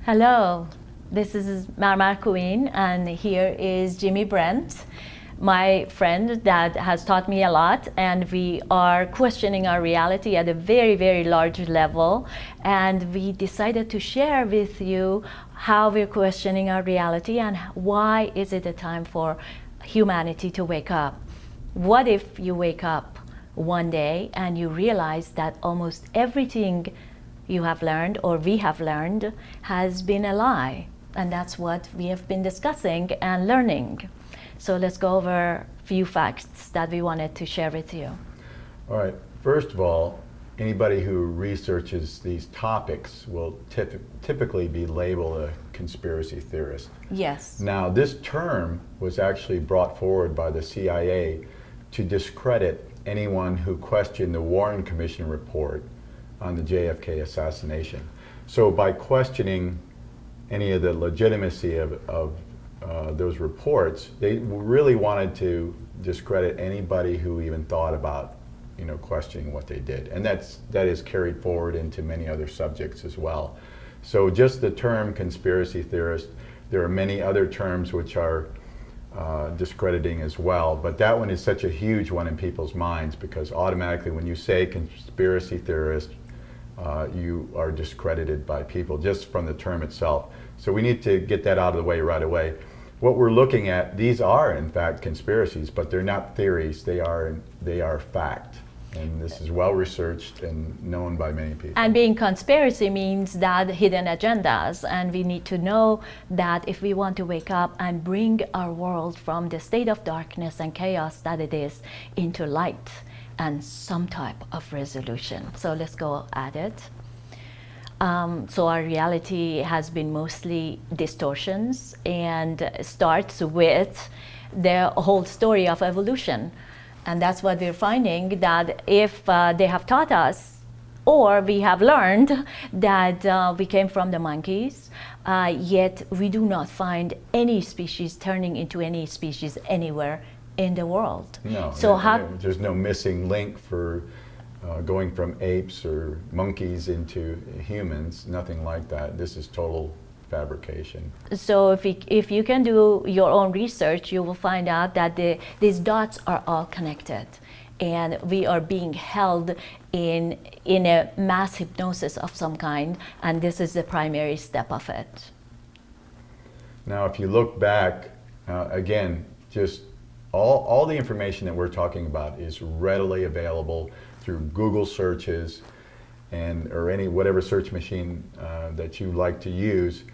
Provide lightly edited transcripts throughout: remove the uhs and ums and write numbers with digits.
Hello, this is Marmar Queen, and here is Jimmy Brent, my friend that has taught me a lot, and we are questioning our reality at a very, very large level. And we decided to share with you how we're questioning our reality and why is it a time for humanity to wake up. What if you wake up one day and you realize that almost everything you have learned or we have learned has been a lie? And that's what we have been discussing and learning. So let's go over a few facts that we wanted to share with you. All right, first of all, anybody who researches these topics will typically be labeled a conspiracy theorist. Yes. Now, this term was actually brought forward by the CIA to discredit anyone who questioned the Warren Commission report on the JFK assassination. So by questioning any of the legitimacy of those reports, they really wanted to discredit anybody who even thought about, questioning what they did. And that is carried forward into many other subjects as well. So just the term conspiracy theorist, there are many other terms which are discrediting as well, but that one is such a huge one in people's minds because automatically when you say conspiracy theorist, you are discredited by people just from the term itself. So we need to get that out of the way right away. What we're looking at, these are in fact conspiracies, but they're not theories, they are fact. And this is well researched and known by many people. And being conspiracy means that hidden agendas, and we need to know that if we want to wake up and bring our world from the state of darkness and chaos that it is into light and some type of resolution. So let's go at it. So our reality has been mostly distortions and starts with the whole story of evolution. And that's what we're finding, that if they have taught us or we have learned that we came from the monkeys, yet we do not find any species turning into any species anywhere in the world. No, so there's no missing link for going from apes or monkeys into humans, nothing like that. This is total fabrication. So if you can do your own research, you will find out that these dots are all connected, and we are being held in a mass hypnosis of some kind, and this is the primary step of it. Now, if you look back, again, just all the information that we're talking about is readily available through Google searches or whatever search machine that you like to use.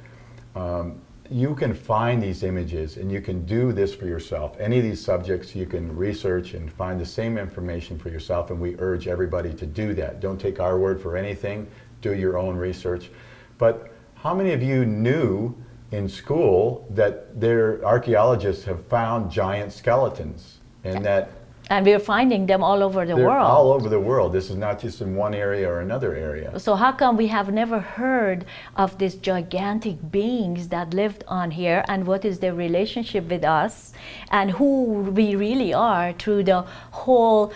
You can find these images and you can do this for yourself. Any of these subjects you can research and find the same information for yourself, and we urge everybody to do that. Don't take our word for anything, do your own research. But how many of you knew in school that their archaeologists have found giant skeletons and we're finding them all over the world. All over the world. This is not just in one area or another area. So how come we have never heard of these gigantic beings that lived on here, and what is their relationship with us and who we really are through the whole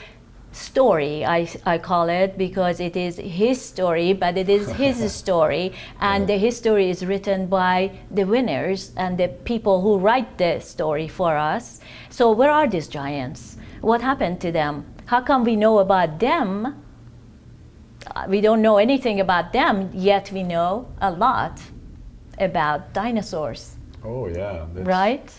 story, I call it, because it is his story, but it is his story, and the history is written by the winners and the people who write the story for us. So where are these giants? What happened to them? How come we know about them? We don't know anything about them, yet we know a lot about dinosaurs. Oh yeah. Right?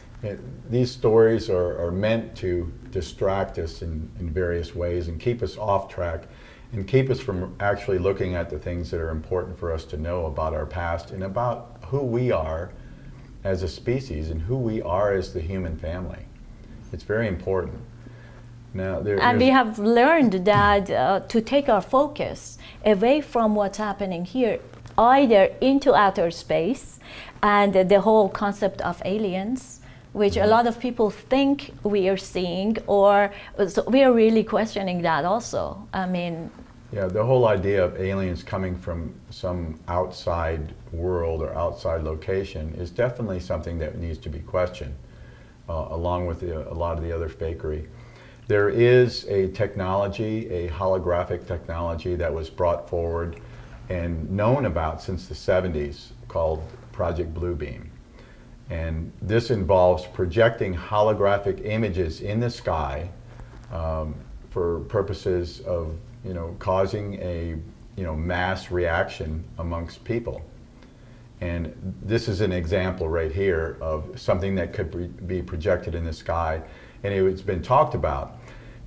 These stories are meant to distract us in various ways and keep us off track and keep us from actually looking at the things that are important for us to know about our past and about who we are as a species and who we are as the human family. It's very important. Now, and we have learned that to take our focus away from what's happening here, either into outer space and the whole concept of aliens, which a lot of people think we are seeing, or so we are really questioning that also. I mean, yeah, the whole idea of aliens coming from some outside world or outside location is definitely something that needs to be questioned, along with a lot of the other fakery. There is a technology, a holographic technology that was brought forward and known about since the 70s called Project Bluebeam. And this involves projecting holographic images in the sky for purposes of, causing a, mass reaction amongst people. And this is an example right here of something that could be projected in the sky. And it's been talked about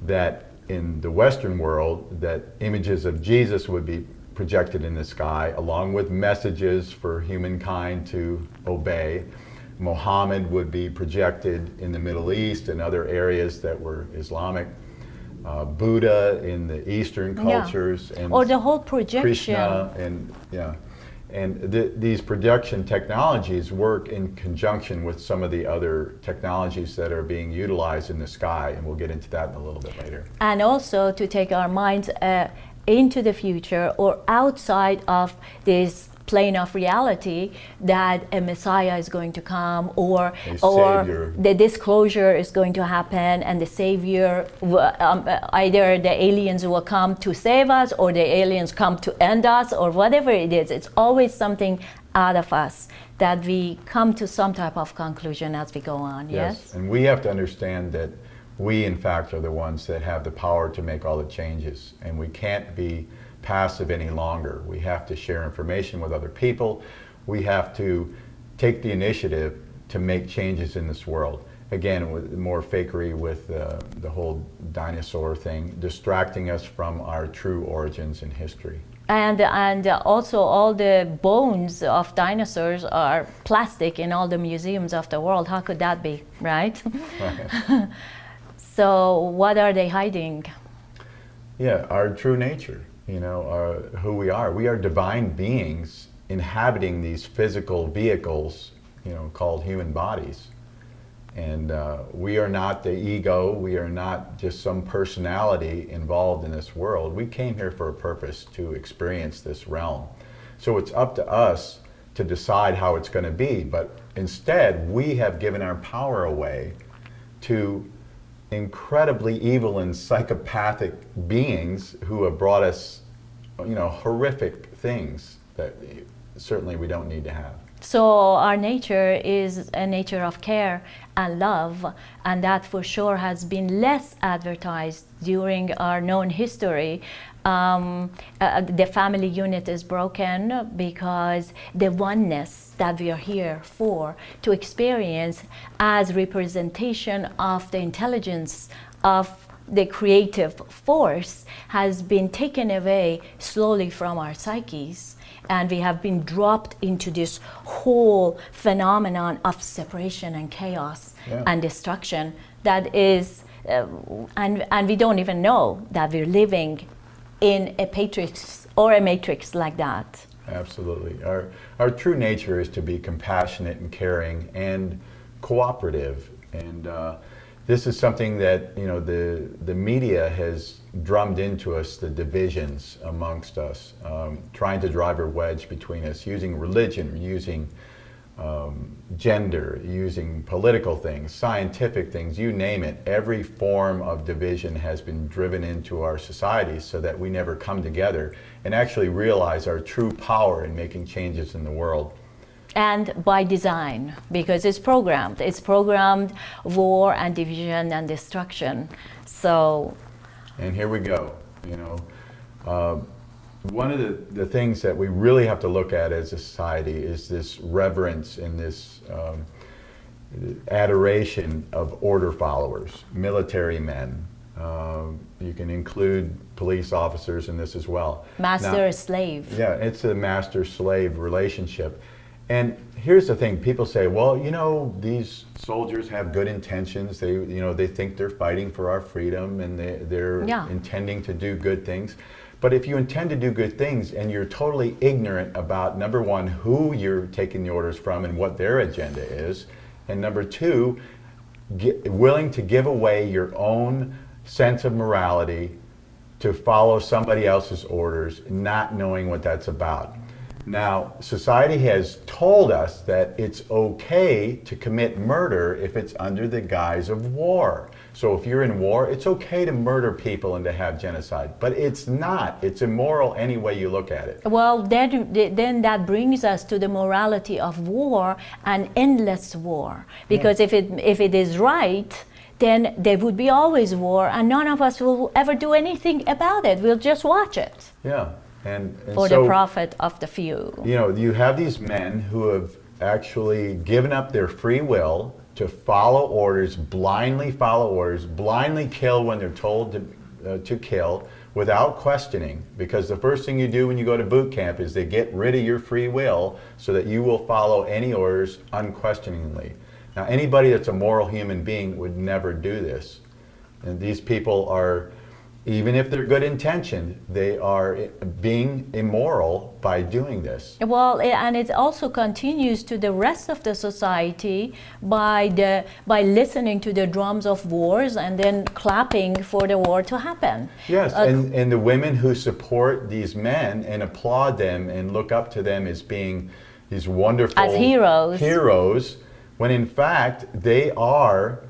that in the Western world, that images of Jesus would be projected in the sky, along with messages for humankind to obey. Muhammad would be projected in the Middle East and other areas that were Islamic. Buddha in the Eastern cultures, and or the whole projection. Krishna, and these projection technologies work in conjunction with some of the other technologies that are being utilized in the sky, and we'll get into that in a little bit later. And also to take our minds into the future or outside of this plane of reality, that a Messiah is going to come, or the disclosure is going to happen, and the Savior, either the aliens will come to save us, or the aliens come to end us, or whatever it is. It's always something out of us that we come to some type of conclusion as we go on. Yes? And we have to understand that we, in fact, are the ones that have the power to make all the changes, and we can't be passive any longer. We have to share information with other people. We have to take the initiative to make changes in this world. Again, with more fakery with the whole dinosaur thing, distracting us from our true origins in history. And also all the bones of dinosaurs are plastic in all the museums of the world. How could that be, right? Right. So what are they hiding? Yeah, our true nature. Who we are. We are divine beings inhabiting these physical vehicles, called human bodies. And we are not the ego. We are not just some personality involved in this world. We came here for a purpose, to experience this realm. So it's up to us to decide how it's going to be. But instead, we have given our power away to incredibly evil and psychopathic beings who have brought us, horrific things that certainly we don't need to have. So our nature is a nature of care and love, and that for sure has been less advertised during our known history. The family unit is broken because the oneness that we are here for, to experience as representation of the intelligence of the creative force, has been taken away slowly from our psyches. And we have been dropped into this whole phenomenon of separation and chaos and destruction that is, and we don't even know that we're living in a matrix like that. Absolutely. Our true nature is to be compassionate and caring and cooperative. And this is something that, the media has drummed into us, the divisions amongst us, trying to drive a wedge between us, using religion, using gender, using political things, scientific things, you name it. Every form of division has been driven into our societies so that we never come together and actually realize our true power in making changes in the world. And by design, because it's programmed. It's programmed war and division and destruction. So. And here we go. One of the things that we really have to look at as a society is this reverence and this adoration of order followers, military men. You can include police officers in this as well. Master-slave. Yeah, it's a master-slave relationship. And here's the thing, people say, well, these soldiers have good intentions. They think they're fighting for our freedom, and they're intending to do good things. But if you intend to do good things and you're totally ignorant about, number one, who you're taking the orders from and what their agenda is, and number two, willing to give away your own sense of morality to follow somebody else's orders, not knowing what that's about. Now, society has told us that it's okay to commit murder if it's under the guise of war. So if you're in war, it's okay to murder people and to have genocide, but it's not. It's immoral any way you look at it. Well, then that brings us to the morality of war and endless war. Because if it is right, then there would be always war, and none of us will ever do anything about it. We'll just watch it. Yeah, and for so, the profit of the few. You know, you have these men who have actually given up their free will to follow orders, blindly follow orders, blindly kill when they're told to kill, without questioning. Because the first thing you do when you go to boot camp is they get rid of your free will so that you will follow any orders unquestioningly. Now, anybody that's a moral human being would never do this. And these people are, even if they're good intentioned, they are being immoral by doing this. Well, and it also continues to the rest of the society by listening to the drums of wars and then clapping for the war to happen. Yes, and the women who support these men and applaud them and look up to them as being these wonderful as heroes, when in fact they are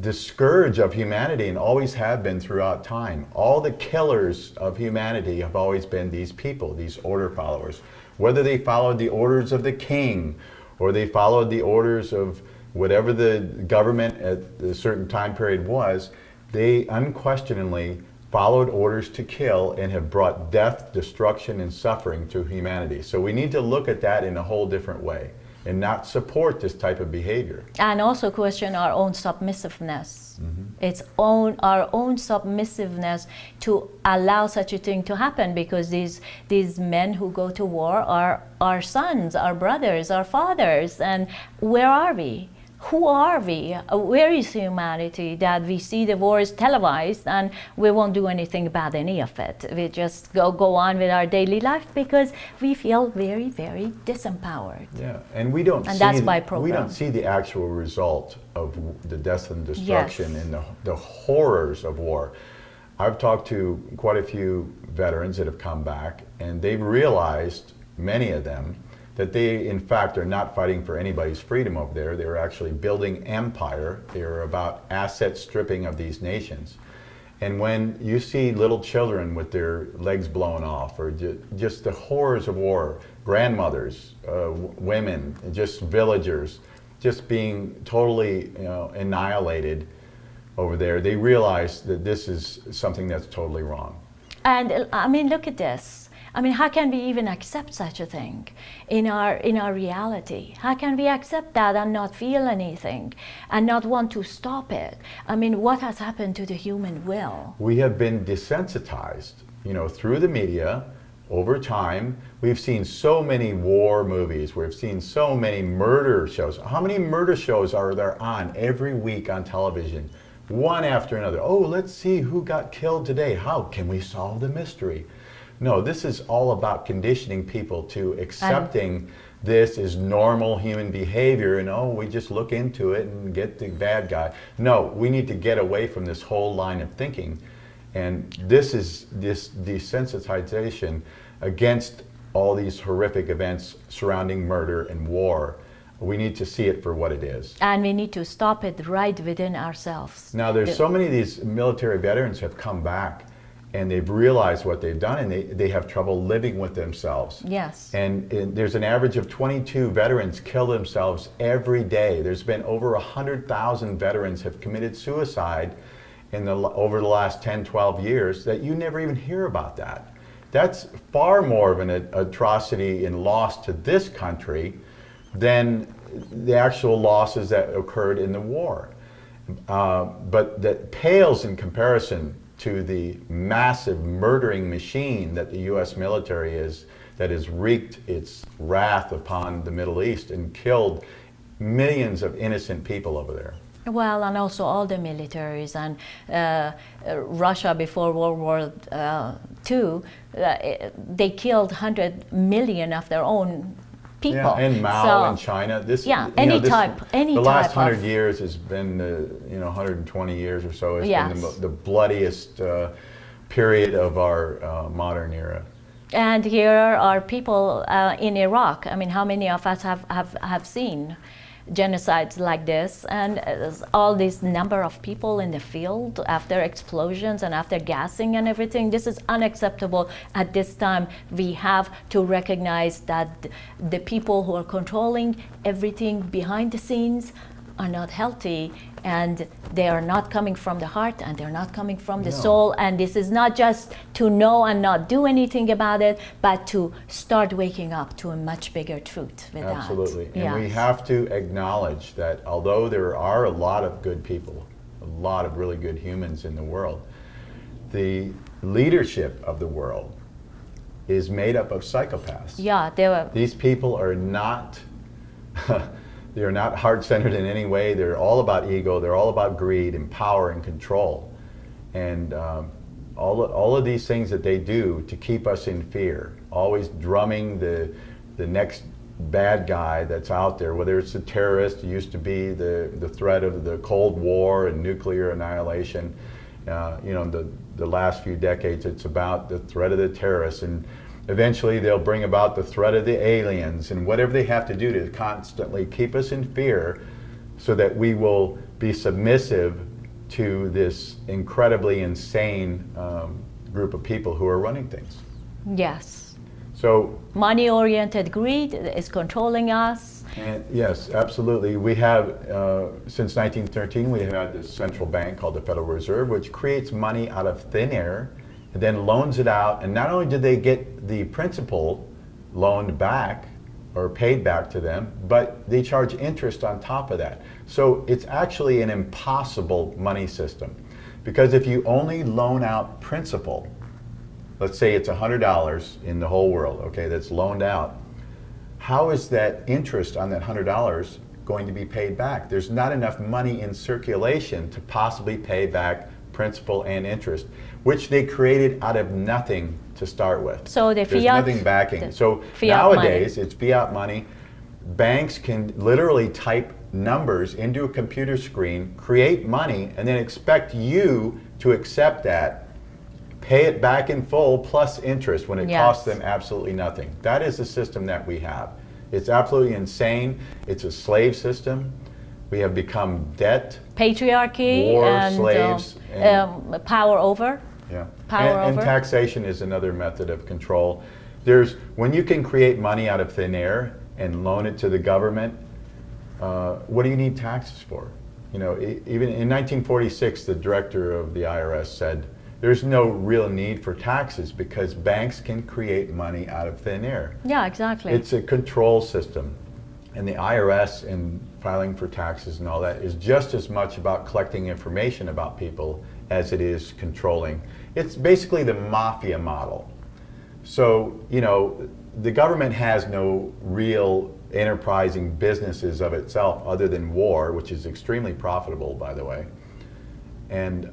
the scourge of humanity and always have been throughout time. All the killers of humanity have always been these people, these order followers. Whether they followed the orders of the king or they followed the orders of whatever the government at a certain time period was, they unquestioningly followed orders to kill and have brought death, destruction, and suffering to humanity. So we need to look at that in a whole different way and not support this type of behavior. And also question our own submissiveness. Our own submissiveness to allow such a thing to happen, because these men who go to war are our sons, our brothers, our fathers, and where are we? Who are we? Where is humanity that we see the wars televised and we won't do anything about any of it? We just go on with our daily life because we feel very, very disempowered. Yeah, and we don't see the actual result of the death and destruction and the horrors of war. I've talked to quite a few veterans that have come back, and they've realized, many of them, that they, in fact, are not fighting for anybody's freedom over there. They're actually building empire. They're about asset stripping of these nations. And when you see little children with their legs blown off, or just the horrors of war, grandmothers, women, just villagers, just being totally annihilated over there, they realize that this is something that's totally wrong. And I mean, look at this. I mean, how can we even accept such a thing in our reality? How can we accept that and not feel anything and not want to stop it? I mean, what has happened to the human will? We have been desensitized, through the media. Over time, we've seen so many war movies. We've seen so many murder shows. How many murder shows are there on every week on television? One after another. Oh, let's see who got killed today. How can we solve the mystery? No, this is all about conditioning people to accepting this as normal human behavior, and we just look into it and get the bad guy. No, we need to get away from this whole line of thinking. And this is this desensitization against all these horrific events surrounding murder and war. We need to see it for what it is. And we need to stop it right within ourselves. Now, there's so many of these military veterans have come back, and they've realized what they've done, and they have trouble living with themselves. Yes. And there's an average of 22 veterans kill themselves every day. There's been over 100,000 veterans have committed suicide over the last 10, 12 years that you never even hear about that. That's far more of an atrocity and loss to this country than the actual losses that occurred in the war. But that pales in comparison to the massive murdering machine that the U.S. military is, that has wreaked its wrath upon the Middle East and killed millions of innocent people over there. Well, and also all the militaries, and Russia before World War II, they killed 100 million of their own people. Yeah, and Mao in China. The last 100 years has been, 120 years or so has been the bloodiest period of our modern era. And here are people in Iraq. I mean, how many of us have seen genocides like this, and all this number of people in the field after explosions and after gassing and everything. This is unacceptable. At this time, we have to recognize that the people who are controlling everything behind the scenes are not healthy, and they are not coming from the heart, and they're not coming from the soul. And this is not just to know and not do anything about it, but to start waking up to a much bigger truth with Absolutely. that. And we have to acknowledge that although there are a lot of good people, a lot of really good humans in the world, the leadership of the world is made up of psychopaths. Yeah, they were. These people are not they're not heart-centered in any way. They're all about ego. They're all about greed and power and control. And all of these things that they do to keep us in fear, always drumming the next bad guy that's out there, whether it's a terrorist. It used to be the threat of the Cold War and nuclear annihilation. You know, the last few decades, it's about the threat of the terrorists, and eventually they'll bring about the threat of the aliens, and whatever they have to do to constantly keep us in fear so that we will be submissive to this incredibly insane group of people who are running things. Yes. So money-oriented greed is controlling us. And yes, absolutely. We have, since 1913, we have had this central bank called the Federal Reserve, which creates money out of thin air and then loans it out. And not only do they get the principal loaned back or paid back to them, but they charge interest on top of that. So it's actually an impossible money system. Because if you only loan out principal, let's say it's $100 in the whole world, okay, that's loaned out, how is that interest on that $100 going to be paid back? There's not enough money in circulation to possibly pay back principal and interest, which they created out of nothing to start with. So the There's fiat, nothing backing. So fiat nowadays, money. it's fiat money. Banks can literally type numbers into a computer screen, create money, and then expect you to accept that, pay it back in full plus interest when it costs them absolutely nothing. That is the system that we have. It's absolutely insane. It's a slave system. We have become debt, patriarchy, war, and slaves, power over. Yeah, power and over. taxation is another method of control. There's when you can create money out of thin air and loan it to the government. What do you need taxes for? You know, even in 1946, the director of the IRS said, there's no real need for taxes because banks can create money out of thin air. Yeah, exactly. It's a control system. And the IRS and filing for taxes and all that is just as much about collecting information about people as it is controlling. It's basically the mafia model. So, you know, the government has no real enterprising businesses of itself other than war, which is extremely profitable, by the way. And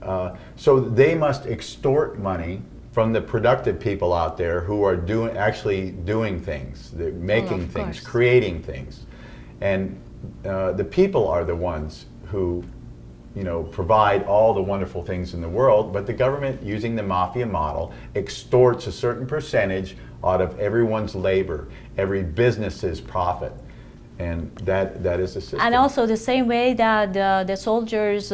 so they must extort money from the productive people out there who are actually doing things, they're making things, creating things. And the people are the ones who, you know, provide all the wonderful things in the world, but the government, using the mafia model, extorts a certain percentage out of everyone's labor, every business's profit. And that is the system. And also the same way that the soldiers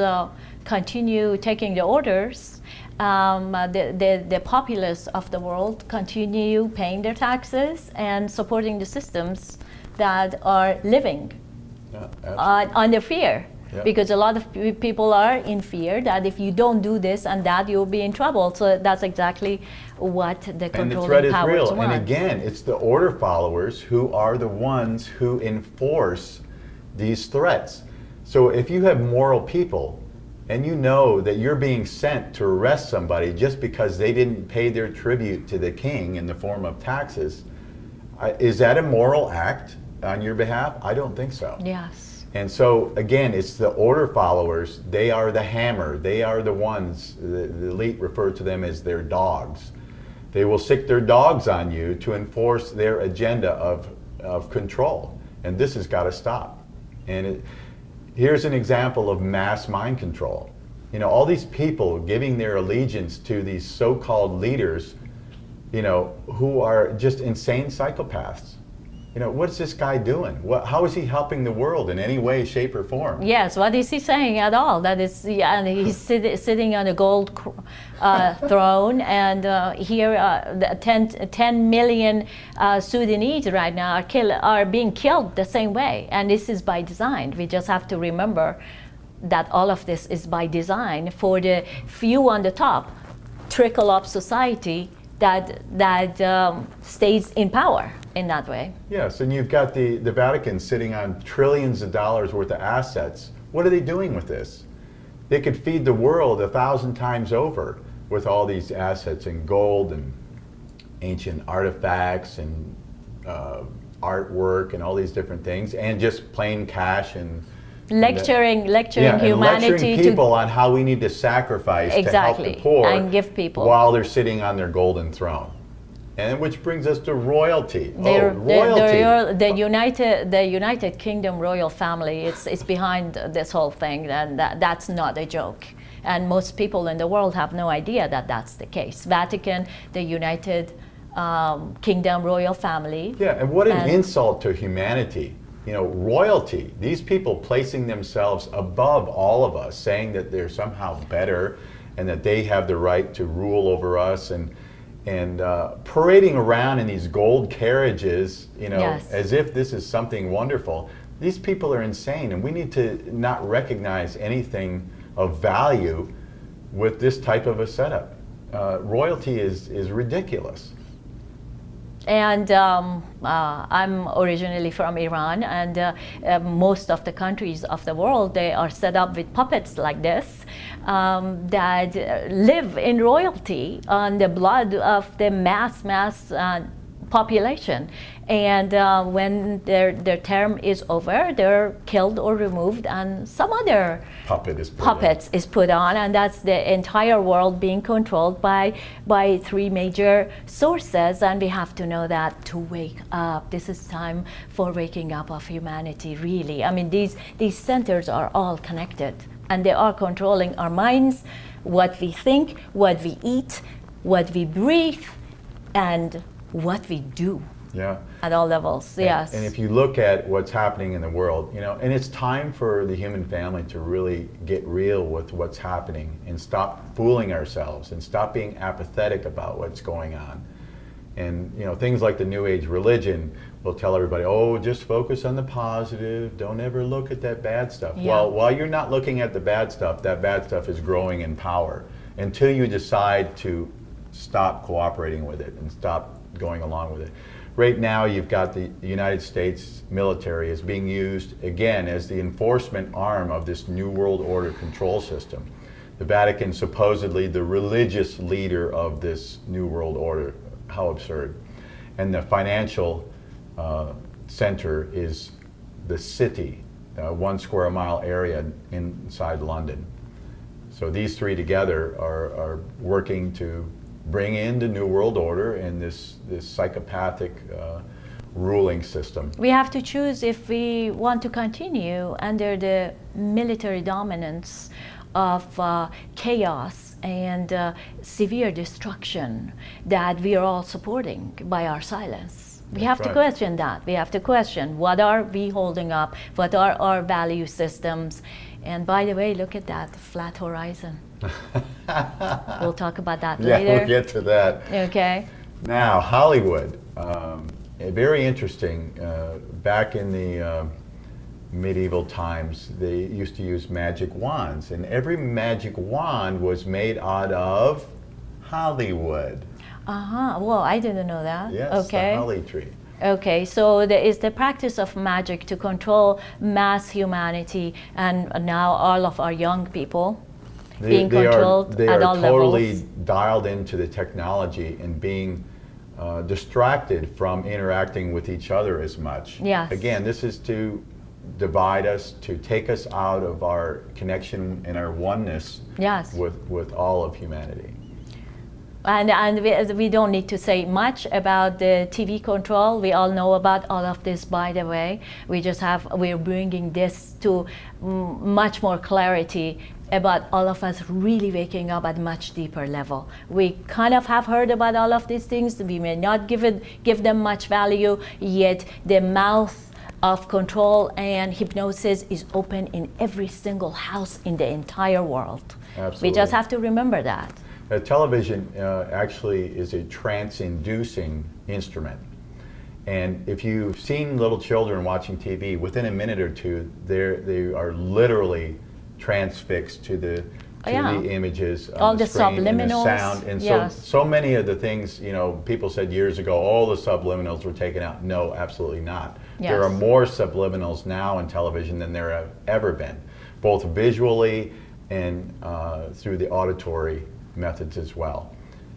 continue taking the orders, the populace of the world continue paying their taxes and supporting the systems that are living under fear. Yeah. Because a lot of people are in fear that if you don't do this and that, you'll be in trouble. So that's exactly what the controlling powers want. And the threat is real. And again, it's the order followers who are the ones who enforce these threats. So if you have moral people and you know that you're being sent to arrest somebody just because they didn't pay their tribute to the king in the form of taxes, is that a moral act on your behalf? I don't think so. Yes. And so, again, it's the order followers. They are the hammer. They are the ones, the elite refer to them as their dogs. They will sick their dogs on you to enforce their agenda of control. And this has got to stop. And here's an example of mass mind control. You know, all these people giving their allegiance to these so-called leaders, you know, who are just insane psychopaths. you know, what's this guy doing? How is he helping the world in any way, shape, or form? Yes, what is he saying at all? That is, yeah, and he's sitting on a gold throne, and here the 10 million Sudanese right now are being killed the same way, and this is by design. We just have to remember that all of this is by design for the few on the top, trickle up society that stays in power in that way. Yes, and you've got the Vatican sitting on trillions of dollars worth of assets. What are they doing with this? They could feed the world 1,000 times over with all these assets in gold and ancient artifacts and artwork and all these different things, and just plain cash and lecturing humanity, and lecturing people on how we need to sacrifice to help the poor and give people while they're sitting on their golden throne. And which brings us to royalty. The United Kingdom royal family is behind this whole thing, and that's not a joke. And most people in the world have no idea that that's the case. Vatican, the United Kingdom royal family. Yeah, and what an insult to humanity. You know, royalty, these people placing themselves above all of us, saying that they're somehow better and that they have the right to rule over us, and parading around in these gold carriages, you know, yes, as if this is something wonderful. These people are insane, and we need to not recognize anything of value with this type of a setup. Royalty is ridiculous. And I'm originally from Iran, and most of the countries of the world, they are set up with puppets like this that live in royalty on the blood of the mass population. And when their term is over, they're killed or removed, and some other puppets is put on, and that's the entire world being controlled by three major sources. And we have to know that to wake up. This is time for waking up of humanity, really. I mean, these centers are all connected, and they are controlling our minds, what we think, what we eat, what we breathe, and what we do. Yeah. At all levels, yes. And if you look at what's happening in the world, you know, and it's time for the human family to really get real with what's happening and stop fooling ourselves and stop being apathetic about what's going on. And, you know, things like the New Age religion will tell everybody, oh, just focus on the positive, don't ever look at that bad stuff. Yeah. Well, while you're not looking at the bad stuff, that bad stuff is growing in power until you decide to stop cooperating with it and stop going along with it. Right now, you've got the United States military is being used, again, as the enforcement arm of this New World Order control system. The Vatican, supposedly the religious leader of this New World Order. How absurd. And the financial center is the city, 1 square mile area inside London. So these three together are working to bring in the New World Order and this psychopathic ruling system. We have to choose if we want to continue under the military dominance of chaos and severe destruction that we are all supporting by our silence. We have to question that. We have to question, what are we holding up? What are our value systems? And by the way, look at that flat horizon. We'll talk about that later. Yeah, we'll get to that. Okay. Now, Hollywood. Very interesting. Back in the medieval times, they used to use magic wands, and every magic wand was made out of Hollywood. Well, I didn't know that. Yes, okay. The holly tree. Okay, so there is the practice of magic to control mass humanity, and now all of our young people being controlled at all levels. They are totally dialed into the technology and being distracted from interacting with each other as much. Yes. Again, this is to divide us, to take us out of our connection and our oneness yes. with all of humanity. And we don't need to say much about the TV control. We all know about all of this, by the way. We're bringing this to much more clarity about all of us really waking up at a much deeper level. We kind of have heard about all of these things. We may not give them much value, yet the mouth of control and hypnosis is open in every single house in the entire world. Absolutely. We just have to remember that. Television actually is a trance-inducing instrument. And if you've seen little children watching TV, within a minute or two, they are literally transfixed to the images, all on the screen, subliminals, and the sound. And yes. so many of the things, you know, people said years ago, all the subliminals were taken out. No, absolutely not. Yes. There are more subliminals now in television than there have ever been, both visually and through the auditory methods as well.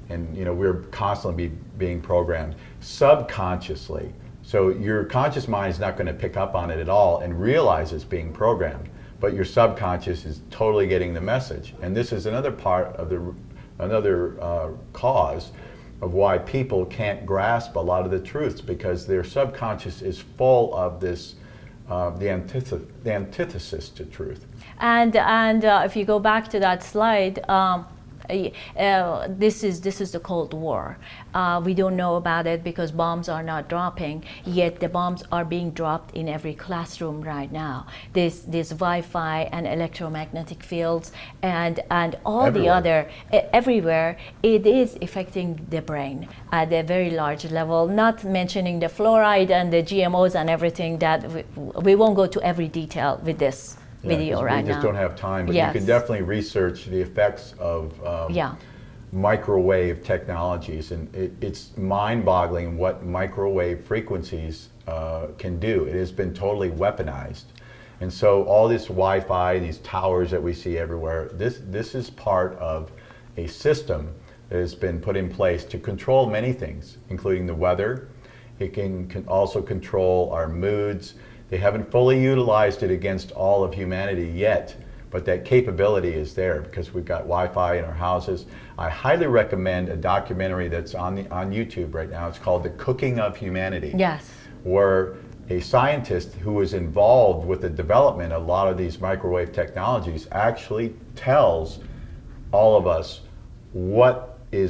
And you know, we're constantly being programmed subconsciously. So your conscious mind is not going to pick up on it at all and realize it's being programmed, but your subconscious is totally getting the message. And this is another part of another cause of why people can't grasp a lot of the truths, because their subconscious is full of this the antithesis to truth. And if you go back to that slide, this is the Cold War. We don't know about it because bombs are not dropping, yet the bombs are being dropped in every classroom right now. This Wi-Fi and electromagnetic fields and all everywhere. The other everywhere, it is affecting the brain at a very large level, not mentioning the fluoride and the GMOs and everything that we won't go to every detail with this video right now. We just don't have time, but yes. You can definitely research the effects of microwave technologies, and it's mind-boggling what microwave frequencies can do. It has been totally weaponized. And so all this Wi-Fi, these towers that we see everywhere, this is part of a system that has been put in place to control many things, including the weather. It can also control our moods. They haven't fully utilized it against all of humanity yet, but that capability is there because we've got Wi-Fi in our houses. I highly recommend a documentary that's on YouTube right now. It's called The Cooking of Humanity. Yes. Where a scientist who was involved with the development of a lot of these microwave technologies actually tells all of us what they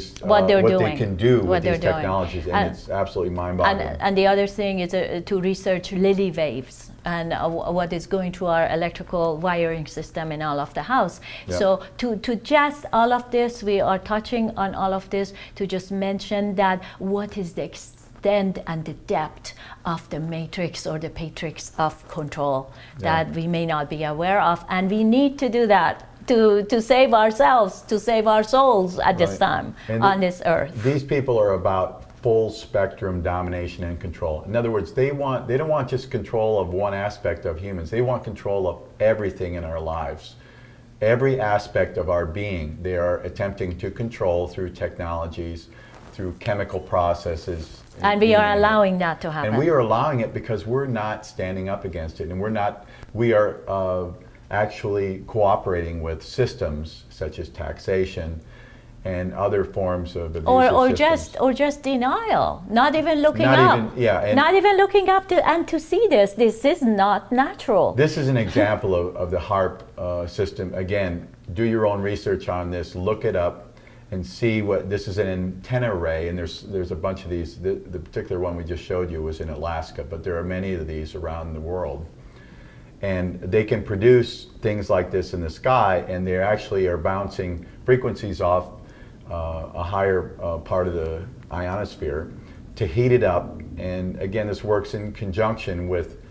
can do with these technologies, and it's absolutely mind-boggling. And the other thing is to research Lily waves and what is going through our electrical wiring system in all of the house. Yep. So to just all of this, we are touching on all of this to just mention that what is the extent and the depth of the matrix or the matrix of control that we may not be aware of, and we need to do that to save ourselves, to save our souls at this time on this earth. These people are about full spectrum domination and control. In other words, they don't want just control of one aspect of humans. They want control of everything in our lives. Every aspect of our being, they are attempting to control through technologies, through chemical processes. And we are allowing that to happen. And we are allowing it because we're not standing up against it. And we are actually cooperating with systems such as taxation and other forms of abusive or just denial, not even looking up. Not even looking up to see this. This is not natural. This is an example of the HAARP system. Again, do your own research on this, look it up and see what this is. An antenna array, and there's a bunch of these. The particular one we just showed you was in Alaska, but there are many of these around the world. And they can produce things like this in the sky, and they actually are bouncing frequencies off a higher part of the ionosphere to heat it up. And again, this works in conjunction with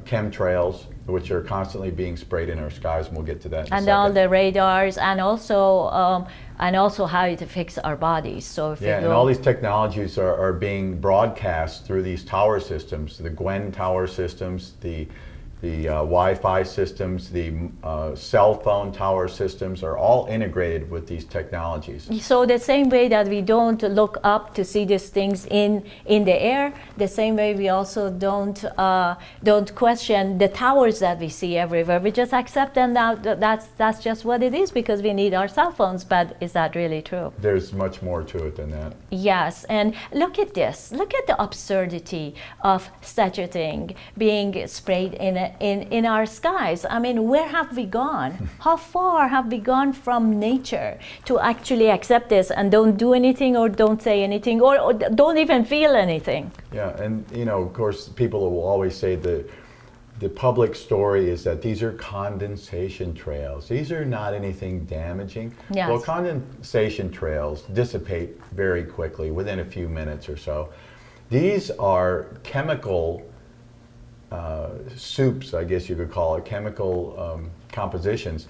chemtrails, which are constantly being sprayed in our skies, and we'll get to that in a second. All the radars, and also how it affects our bodies. So if and all these technologies are being broadcast through these tower systems, the Gwen tower systems, the Wi-Fi systems, the cell phone tower systems are all integrated with these technologies. So the same way that we don't look up to see these things in the air, the same way we also don't question the towers that we see everywhere. We just accept them that's just what it is because we need our cell phones. But is that really true? There's much more to it than that. Yes, and look at this. Look at the absurdity of such a thing being sprayed in in our skies. I mean, where have we gone? How far have we gone from nature to actually accept this and don't do anything or don't say anything or don't even feel anything? Yeah, and you know, of course, people will always say the public story is that these are condensation trails. These are not anything damaging. Yes. Well, condensation trails dissipate very quickly within a few minutes or so. These are chemical soups, I guess you could call it, chemical compositions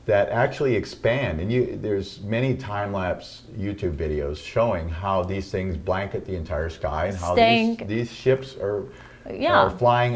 that actually expand. And there's many time-lapse YouTube videos showing how these things blanket the entire sky and how these ships are flying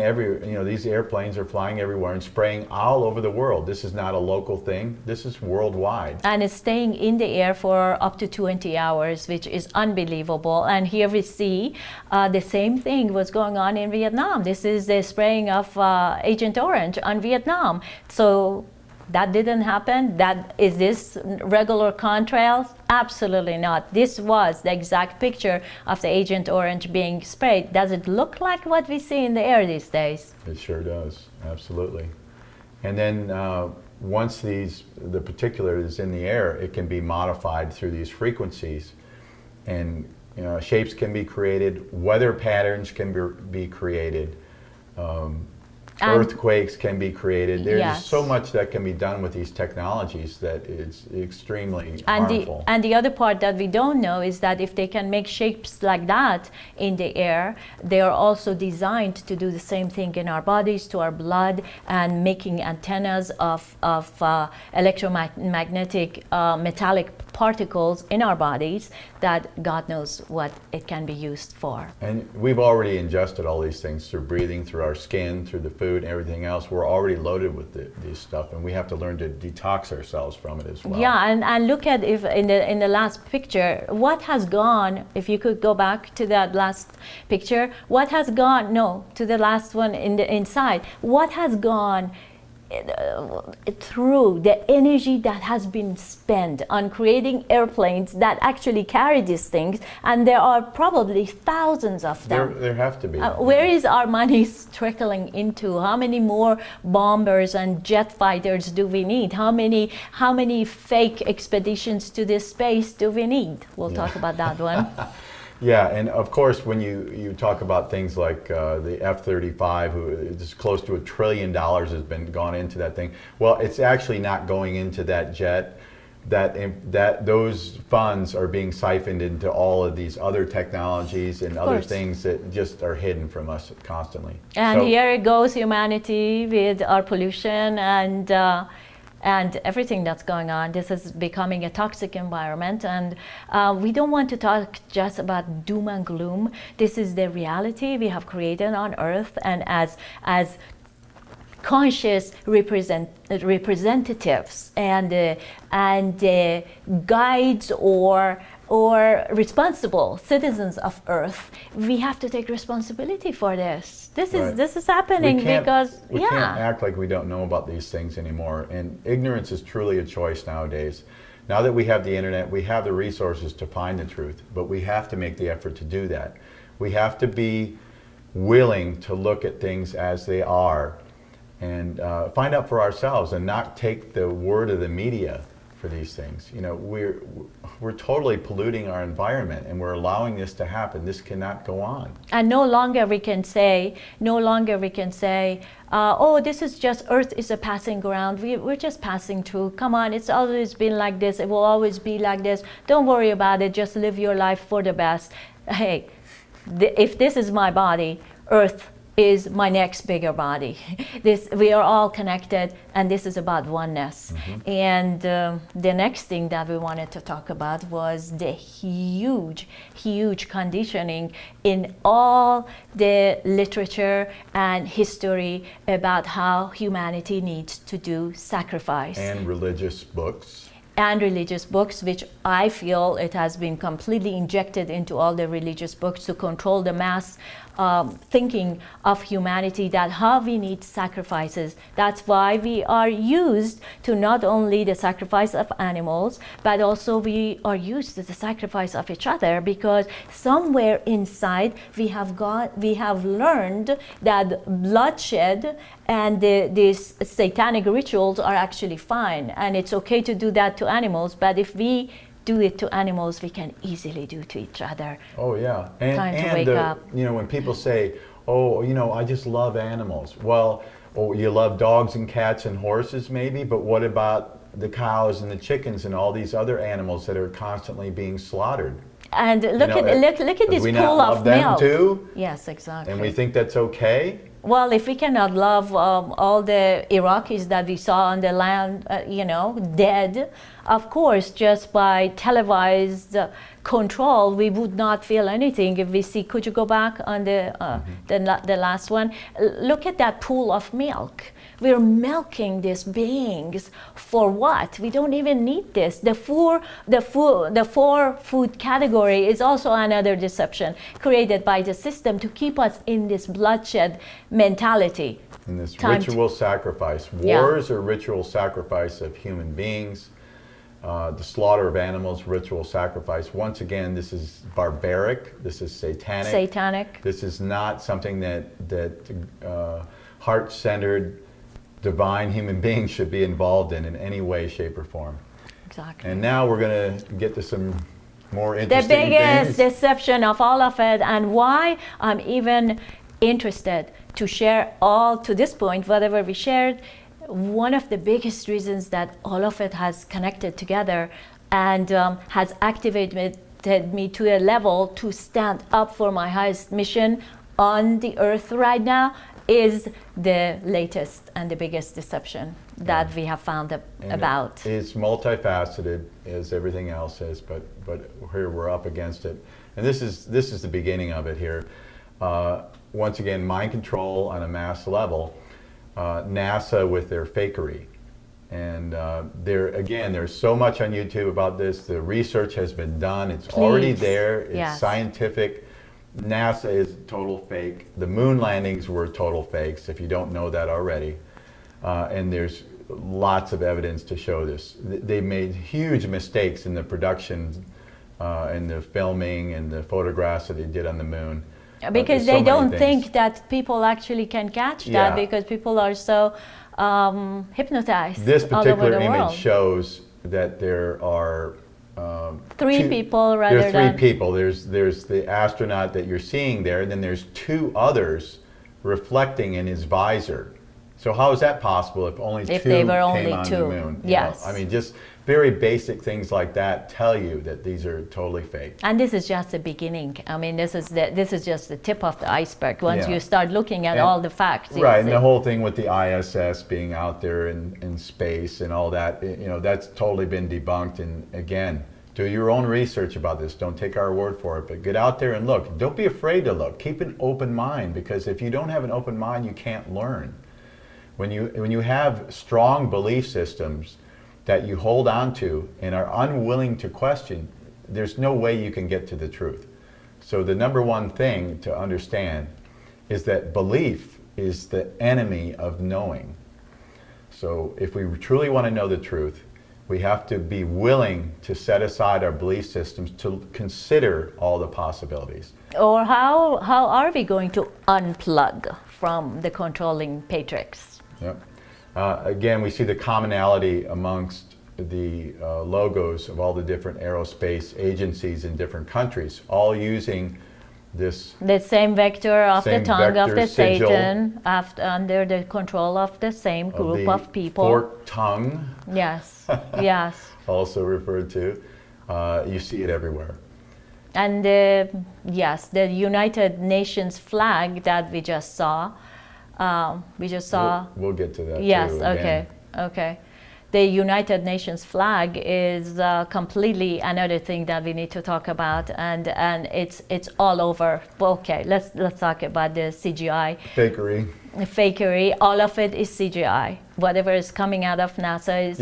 these airplanes are flying everywhere and spraying all over the world. This is not a local thing. This is worldwide. And it's staying in the air for up to 20 hours, which is unbelievable. And here we see the same thing was going on in Vietnam. This is the spraying of Agent Orange on Vietnam. So that didn't happen. Is this regular contrails? Absolutely not. This was the exact picture of the Agent Orange being sprayed. Does it look like what we see in the air these days? It sure does, absolutely. And then once the particulate is in the air, it can be modified through these frequencies, and shapes can be created, weather patterns can be created. Earthquakes can be created. There's so much that can be done with these technologies that is extremely harmful. And the other part that we don't know is that if they can make shapes like that in the air, they are also designed to do the same thing in our bodies, to our blood, and making antennas of electromagnetic metallic particles in our bodies that God knows what it can be used for. And we've already ingested all these things through breathing, through our skin, through the food and everything else. We're already loaded with this stuff, and we have to learn to detox ourselves from it as well. Yeah, and look at if in the last picture, what has gone, if you could go back to that last picture, what has gone, no, to the last one in the inside, what has gone through the energy that has been spent on creating airplanes that actually carry these things, and there are probably thousands of them. There have to be. Where is our money trickling into? How many more bombers and jet fighters do we need? How many fake expeditions to this space do we need? We'll talk about that one. Yeah, and of course, when you talk about things like the F-35, who is close to $1 trillion has been gone into that thing. Well, it's actually not going into that jet. Those funds are being siphoned into all of these other technologies and other things that just are hidden from us constantly. And here goes humanity with our pollution and everything that's going on. This is becoming a toxic environment, and we don't want to talk just about doom and gloom. This is the reality we have created on Earth, and as conscious representatives and guides or responsible citizens of Earth, we have to take responsibility for this. This is happening because we can't act like we don't know about these things anymore. And ignorance is truly a choice nowadays. Now that we have the internet, we have the resources to find the truth, but we have to make the effort to do that. We have to be willing to look at things as they are and find out for ourselves, and not take the word of the media for these things. We're totally polluting our environment, and we're allowing this to happen. This cannot go on. And no longer we can say, oh, this is just, Earth is a passing ground. We're just passing through. Come on, it's always been like this. It will always be like this. Don't worry about it. Just live your life for the best. Hey, if this is my body, Earth is my next bigger body. We are all connected, and this is about oneness. And the next thing that we wanted to talk about was the huge conditioning in all the literature and history about how humanity needs to do sacrifice. And religious books. And religious books, which I feel it has been completely injected into all the religious books to control the mass thinking of humanity, that how we need sacrifices. That's why we are used to not only the sacrifice of animals, but also we are used to the sacrifice of each other, because somewhere inside we have learned that bloodshed and these satanic rituals are actually fine, and it's okay to do that to animals, but if we do it to animals, we can easily do to each other. Oh yeah, and Time to wake up. You know, when people say, "Oh, you know, I just love animals," well, oh, you love dogs and cats and horses, maybe, but what about the cows and the chickens and all these other animals that are constantly being slaughtered? And look at this we pool not of love them milk. too? Yes, exactly. And we think that's okay? Well, if we cannot love all the Iraqis that we saw on the land, you know, dead, of course, just by televised control, we would not feel anything. If we see, could you go back on the last one? Look at that pool of milk. We're milking these beings for what? We don't even need this. The four food category is also another deception created by the system to keep us in this bloodshed mentality. In this ritual sacrifice. Wars are ritual sacrifice of human beings. The slaughter of animals, ritual sacrifice. Once again, this is barbaric. This is satanic. Satanic. This is not something that heart-centered, divine human beings should be involved in any way, shape, or form. Exactly. And now we're going to get to some more The interesting biggest things. deception of all of it, and why I'm even interested to share all to this point, whatever we shared. One of the biggest reasons that all of it has connected together and has activated me to a level to stand up for my highest mission on the earth right now is the latest and the biggest deception that we have found about. It's multifaceted, as everything else is, but here we're up against it, and this is the beginning of it here. Once again, mind control on a mass level. NASA with their fakery, and there's so much on YouTube about this. The research has been done. It's already there. It's scientific. NASA is total fake. The moon landings were total fakes, if you don't know that already. And there's lots of evidence to show this. They made huge mistakes in the production and the filming and the photographs that they did on the moon. Because they don't think that people actually can catch that, because people are so hypnotized. This all over particular the image world. shows that there are three people rather there are than... three people. There's the astronaut that you're seeing there, and then there's two others reflecting in his visor. So how is that possible if only two they were came only on two? the moon? Yes. I mean, just very basic things like that tell you that these are totally fake. And this is just the beginning. I mean, this is just the tip of the iceberg. Once you start looking at all the facts. Right, and the whole thing with the ISS being out there in space and all that, you know, that's totally been debunked. And again, do your own research about this. Don't take our word for it, but get out there and look. Don't be afraid to look. Keep an open mind, because if you don't have an open mind, you can't learn. When you have strong belief systems that you hold on to and are unwilling to question, there's no way you can get to the truth. So the number one thing to understand is that belief is the enemy of knowing. So if we truly want to know the truth, we have to be willing to set aside our belief systems to consider all the possibilities. Or how are we going to unplug from the controlling matrix? Yep. Again, we see the commonality amongst the logos of all the different aerospace agencies in different countries, all using this... The same vector of the tongue of the sigil, Satan, under the control of the same group of people. Forked tongue. Yes, yes. Also referred to. You see it everywhere. And yes, the United Nations flag that we just saw. We'll get to that. Yes. too, Okay. Okay. the United Nations flag is completely another thing that we need to talk about, and it's all over. Okay, let's talk about the CGI. Fakery. All of it is CGI. Whatever is coming out of NASA is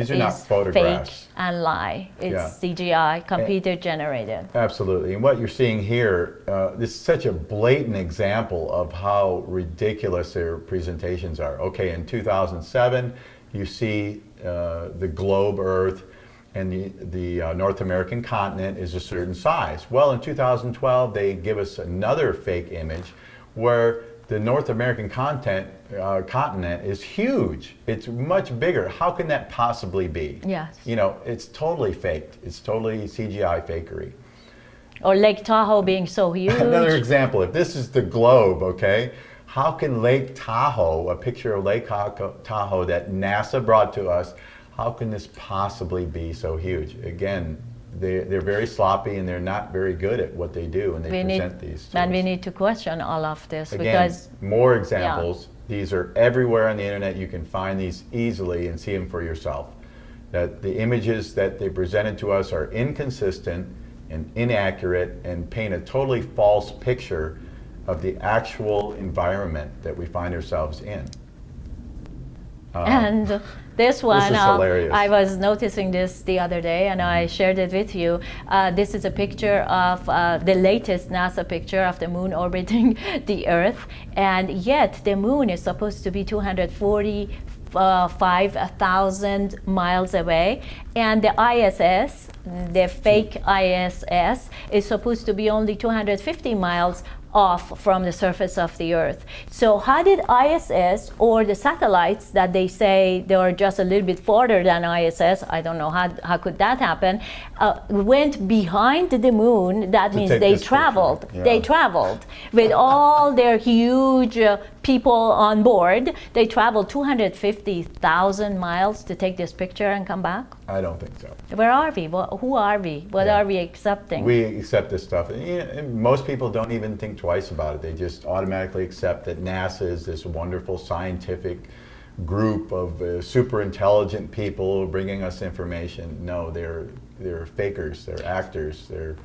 fake and lie. It's CGI, computer generated. Absolutely. And what you're seeing here, this is such a blatant example of how ridiculous their presentations are. Okay, in 2007, you see the globe Earth and the North American continent is a certain size. Well, in 2012, they give us another fake image where the North American continent is huge. It's much bigger. How can that possibly be? Yes. You know, it's totally faked. It's totally CGI fakery. Or Lake Tahoe being so huge. Another example, if this is the globe, okay, how can Lake Tahoe, a picture of Lake Tahoe that NASA brought to us, how can this possibly be so huge? Again, they're very sloppy and they're not very good at what they do when they present these tools. And we need to question all of this. Again, because more examples. These are everywhere on the internet. You can find these easily and see them for yourself. That the images that they presented to us are inconsistent and inaccurate and paint a totally false picture of the actual environment that we find ourselves in. And this one, this is hilarious. I was noticing this the other day and I shared it with you. This is a picture of the latest NASA picture of the moon orbiting the Earth, and yet the moon is supposed to be 245,000 miles away, and the ISS, the fake ISS, is supposed to be only 250 miles off from the surface of the Earth. So how did ISS, or the satellites that they say they are just a little bit farther than ISS, I don't know how could that happen, went behind the moon? That means they traveled. They traveled with all their huge people on board. They traveled 250,000 miles to take this picture and come back? I don't think so. Where are we? Who are we? What are we accepting? We accept this stuff. And most people don't even think twice about it. They just automatically accept that NASA is this wonderful scientific group of super intelligent people bringing us information. No, they're fakers, they're actors, they're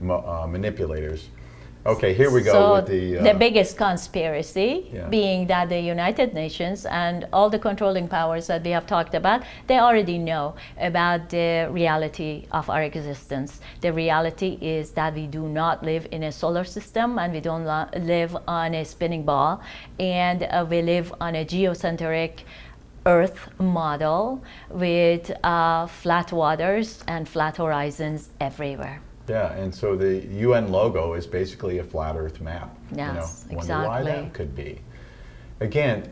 manipulators. Okay, here we go with the biggest conspiracy being that the United Nations and all the controlling powers that we have talked about, they already know about the reality of our existence. The reality is that we do not live in a solar system, and we don't live on a spinning ball, and we live on a geocentric Earth model with flat waters and flat horizons everywhere. Yeah, and so the UN logo is basically a flat Earth map. Yes, you know, wonder why that could be. Again,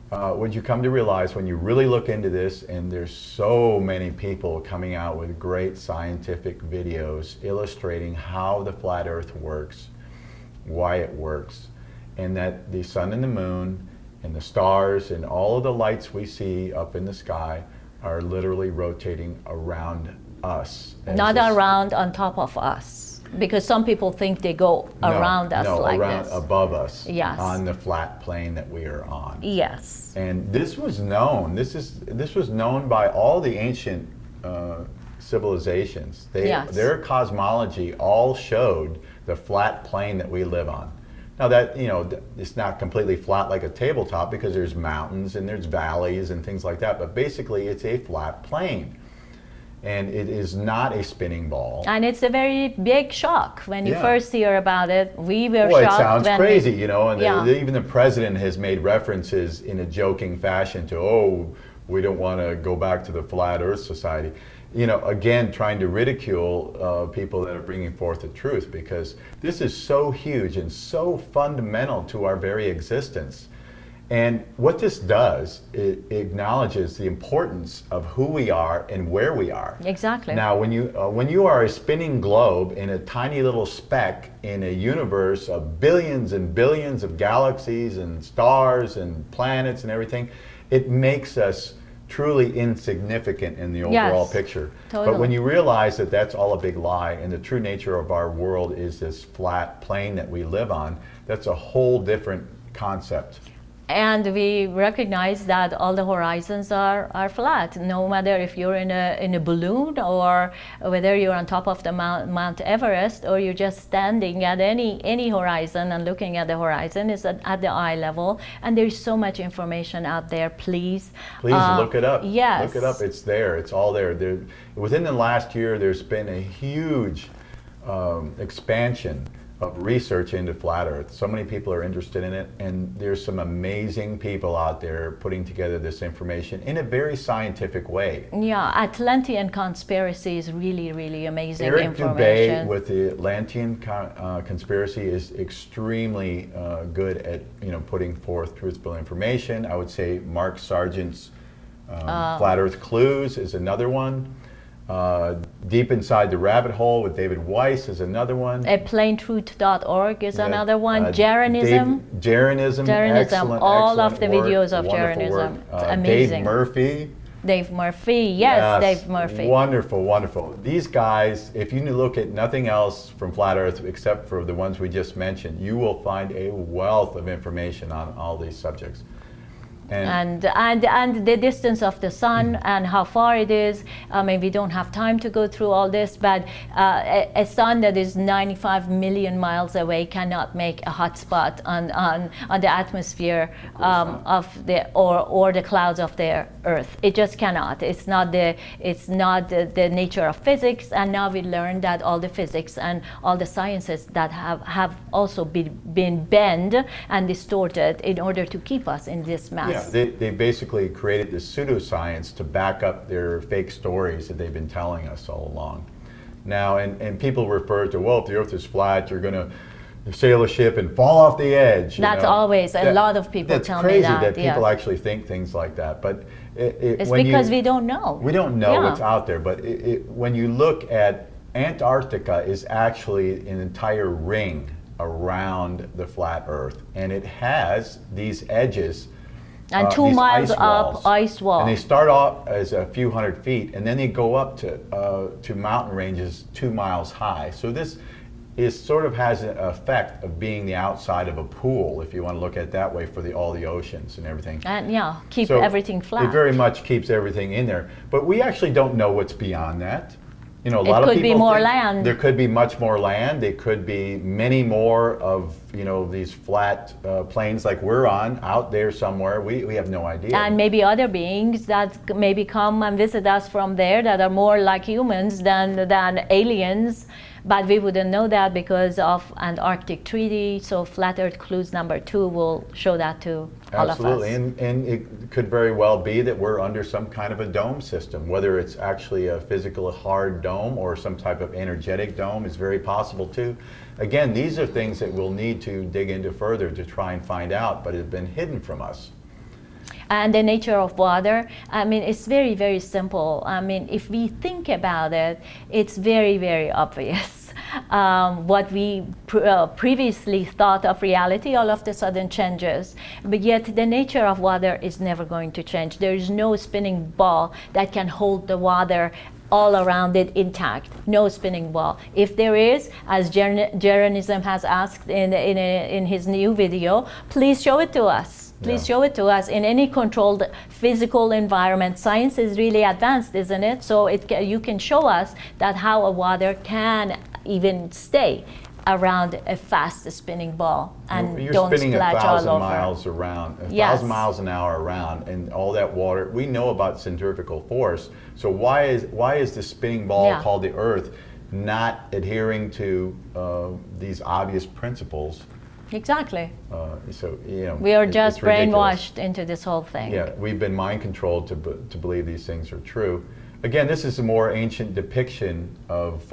what you come to realize when you really look into this, and there's so many people coming out with great scientific videos illustrating how the flat Earth works, why it works, and that the sun and the moon and the stars and all of the lights we see up in the sky are literally rotating around us. Not around on top of us, because some people think they go around us like around, this. Above us, yes, on the flat plane that we are on. Yes. And this was known. This was known by all the ancient civilizations. Their cosmology all showed the flat plane that we live on. Now that, you know, it's not completely flat like a tabletop, because there's mountains and there's valleys and things like that, but basically it's a flat plane. And it is not a spinning ball. And it's a very big shock when you first hear about it. We were shocked. It sounds crazy, you know, and even the president has made references in a joking fashion to, oh, we don't want to go back to the Flat Earth Society. You know, again, trying to ridicule people that are bringing forth the truth, because this is so huge and so fundamental to our very existence. And what this does, it acknowledges the importance of who we are and where we are. Exactly. Now, when you are a spinning globe in a tiny little speck in a universe of billions and billions of galaxies and stars and planets and everything, it makes us truly insignificant in the overall picture. Totally. But when you realize that that's all a big lie, and the true nature of our world is this flat plane that we live on, that's a whole different concept. And we recognize that all the horizons are flat, no matter if you're in a balloon or whether you're on top of the Mount Everest or you're just standing at any horizon and looking at the horizon is at the eye level. And there's so much information out there. Please look it up. Yes. Look it up. It's there. It's all there. Within the last year, there's been a huge expansion of research into flat Earth. So many people are interested in it, and there's some amazing people out there putting together this information in a very scientific way. Yeah, Atlantean conspiracy is really, really amazing Eric information. Dubay with the Atlantean conspiracy is extremely good at putting forth truthful information. I would say Mark Sargent's Flat Earth Clues is another one. Deep Inside the Rabbit Hole with David Weiss is another one. Plaintruth.org is another one. Jeranism. Jeranism. All excellent of the work, videos of wonderful Jeranism. work. It's amazing. Dave Murphy. Yes, Dave Murphy. Wonderful, wonderful. These guys, if you look at nothing else from Flat Earth except for the ones we just mentioned, you will find a wealth of information on all these subjects. And the distance of the sun and how far it is. I mean, we don't have time to go through all this, but a sun that is 95 million miles away cannot make a hot spot on the atmosphere of the or the clouds of the Earth. It just cannot. It's not the nature of physics. And now we learn that all the physics and all the sciences that have also been bent and distorted in order to keep us in this mess. Yeah, they basically created this pseudoscience to back up their fake stories that they've been telling us all along. Now, and people refer to, well, if the Earth is flat, you're going to sail a ship and fall off the edge. That's always, a lot of people tell me that. That's crazy that people actually think things like that. But it's because we don't know. We don't know what's out there. But when you look at Antarctica is actually an entire ring around the flat Earth. And it has these edges. And 2 miles up ice wall. And they start off as a few hundred feet, and then they go up to mountain ranges 2 miles high. So this sort of has an effect of being the outside of a pool, if you want to look at it that way, for all the oceans and everything. And keep everything flat. It very much keeps everything in there. But we actually don't know what's beyond that. A lot of people could be more land. There could be much more land. There could be many more of these flat plains like we're on out there somewhere. We have no idea. And maybe other beings that maybe come and visit us from there that are more like humans than aliens. But we wouldn't know that because of Antarctic Treaty. So Flat Earth Clues #2 will show that to all of us. Absolutely, and it could very well be that we're under some kind of a dome system, whether it's actually a physical hard dome or some type of energetic dome is very possible too. Again, these are things that we'll need to dig into further to try and find out, but have been hidden from us. And the nature of water, I mean, it's very, very simple. I mean, if we think about it, it's very, very obvious. What we previously thought of reality all of a sudden changes. But yet the nature of water is never going to change. There is no spinning ball that can hold the water all around it intact. No spinning ball. If there is, as Jeranism has asked in his new video, please show it to us. Please show it to us in any controlled physical environment. Science is really advanced, isn't it? So you can show us that how a water can even stay around a fast spinning ball and don't splash all over. 1,000 miles around, 1,000 miles an hour around, and all that water. We know about centrifugal force. So why is the spinning ball called the Earth not adhering to these obvious principles? Exactly. So we are just brainwashed into this whole thing. Yeah, we've been mind controlled to believe these things are true. Again, this is a more ancient depiction of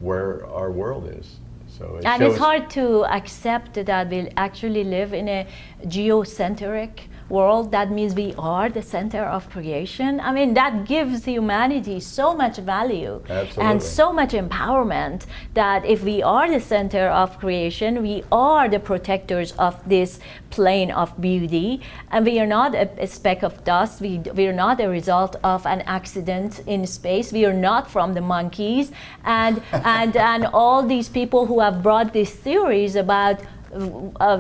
where our world is. So it's hard to accept that we actually live in a geocentric world. That means we are the center of creation. I mean, that gives humanity so much value and so much empowerment that if we are the center of creation, we are the protectors of this plane of beauty, and we are not a speck of dust. We are not a result of an accident in space. We are not from the monkeys, and all these people who have brought these theories about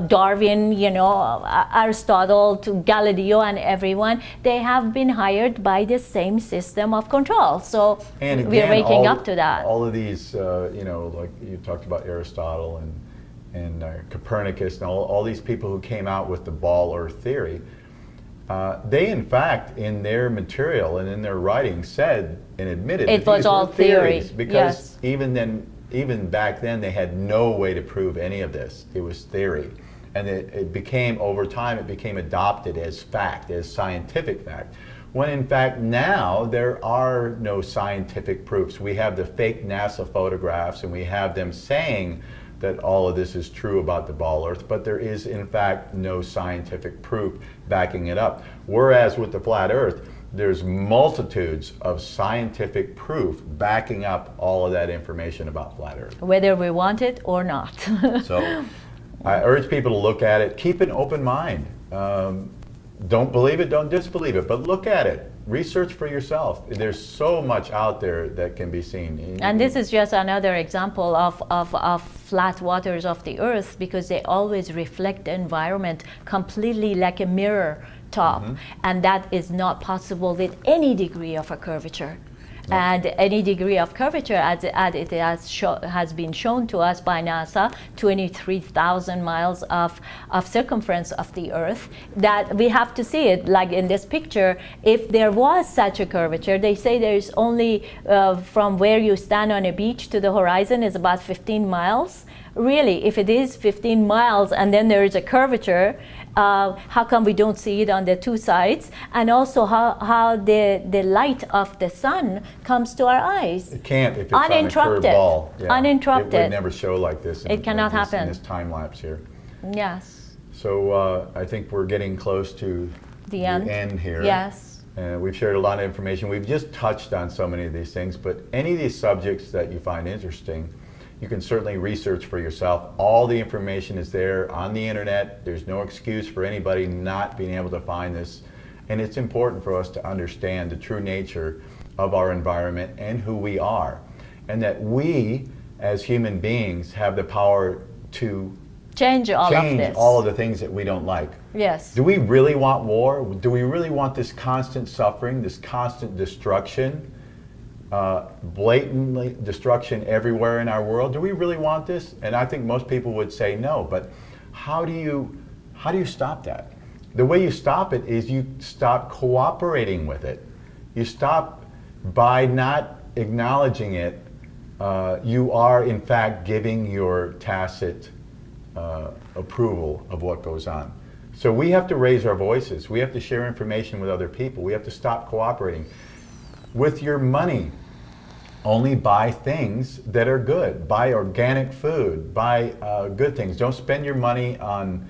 Darwin, you know, Aristotle to Galileo and everyone, they have been hired by the same system of control. So and again, we're waking up to that. All of these, you know, like you talked about Aristotle and Copernicus and all these people who came out with the ball Earth theory, they in fact in their material and in their writing said and admitted it that was these all were theory. theories, because Yes. even back then they had no way to prove any of this. It was theory, and it became, over time, it became adopted as fact, as scientific fact, when in fact now there are no scientific proofs. We have the fake NASA photographs and we have them saying that all of this is true about the ball Earth, but there is in fact no scientific proof backing it up. Whereas with the flat Earth, there's multitudes of scientific proof backing up all of that information about flat Earth. Whether we want it or not. So I urge people to look at it, keep an open mind. Don't believe it, don't disbelieve it, but look at it. Research for yourself. There's so much out there that can be seen. And this is just another example of flat waters of the Earth, because they always reflect the environment completely like a mirror top. And that is not possible with any degree of a curvature. And any degree of curvature, as it has been shown to us by NASA, 23,000 miles of circumference of the Earth, that we have to see it, like in this picture. If there was such a curvature, they say there's only from where you stand on a beach to the horizon is about 15 miles. Really, if it is 15 miles and then there is a curvature, how come we don't see it on the two sides? And also how the light of the sun comes to our eyes. It can't if it's uninterrupted. On a curved ball. Yeah. Uninterrupted. It would never show like this. It cannot happen. In this time lapse here. Yes. So I think we're getting close to the end here. Yes. We've shared a lot of information. We've just touched on so many of these things, but any of these subjects that you find interesting, you can certainly research for yourself. All the information is there on the internet. There's no excuse for anybody not being able to find this. And it's important for us to understand the true nature of our environment and who we are. And that we, as human beings, have the power to change all of the things that we don't like. Yes. Do we really want war? Do we really want this constant suffering, this constant destruction? Blatantly destruction everywhere in our world? Do we really want this? And I think most people would say no, but how do you stop that? The way you stop it is you stop cooperating with it. You stop by not acknowledging it. You are in fact giving your tacit approval of what goes on. So we have to raise our voices. We have to share information with other people. We have to stop cooperating. With your money, only buy things that are good. Buy organic food. Buy good things. Don't spend your money on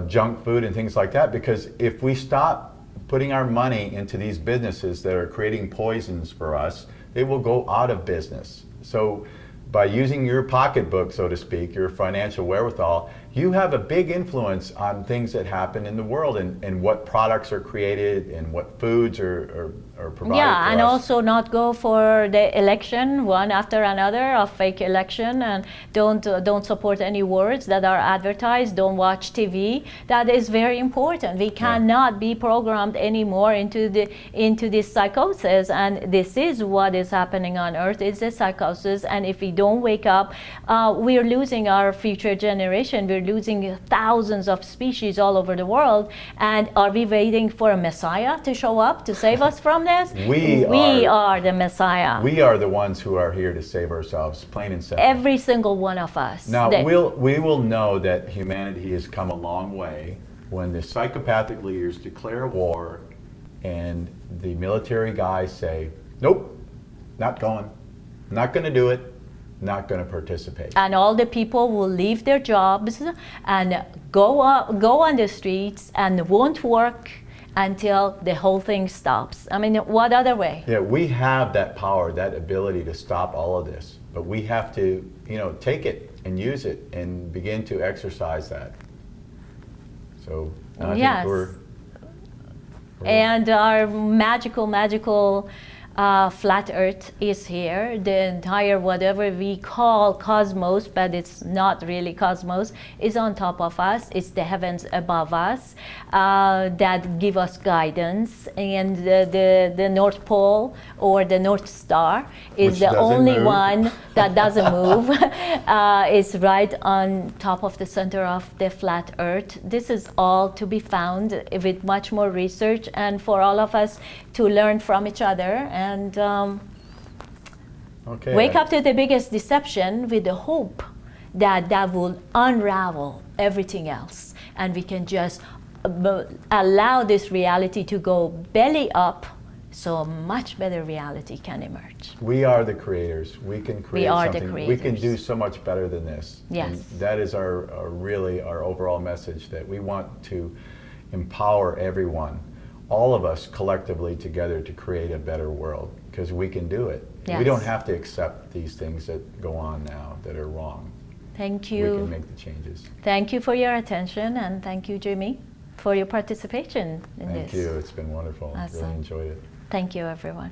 junk food and things like that, because if we stop putting our money into these businesses that are creating poisons for us, they will go out of business. So by using your pocketbook, so to speak, your financial wherewithal, you have a big influence on things that happen in the world, and what products are created and what foods are provided yeah, and us. also not go for the election one after another, a fake election, and don't support any words that are advertised. Don't watch TV. That is very important. We cannot be programmed anymore into this psychosis, and this is what is happening on Earth. It's a psychosis, and if we don't wake up, we're losing our future generation. We're losing thousands of species all over the world. And are we waiting for a Messiah to show up to save us from this? We are the Messiah. We are the ones who are here to save ourselves, plain and simple. Every single one of us. Now, we will know that humanity has come a long way when the psychopathic leaders declare war and the military guys say, nope, not going, not going to do it, not going to participate. And all the people will leave their jobs and go on the streets and won't work until the whole thing stops. I mean, what other way? Yeah, we have that power, that ability to stop all of this, but we have to, take it and use it and begin to exercise that. So I think we're and our magical Flat Earth is here. The entire whatever we call cosmos, but it's not really cosmos, is on top of us. It's the heavens above us that give us guidance. And the North Pole or the North Star is Which the doesn't only move. one that doesn't move. It's right on top of the center of the flat Earth. This is all to be found with much more research, and for all of us to learn from each other and Okay. wake up to the biggest deception with the hope that that will unravel everything else, and we can just allow this reality to go belly up, so a much better reality can emerge. We are the creators. We can create We are the something. We can creators. do so much better than this. Yes. And that is our really our overall message, that we want to empower everyone, all of us collectively together, to create a better world, because we can do it. Yes. We don't have to accept these things that go on now that are wrong. Thank We you. can make the changes. Thank you for your attention, and thank you, Jimmy, for your participation in Thank this. you. It's been wonderful. Awesome. Really enjoyed it. Thank you, everyone.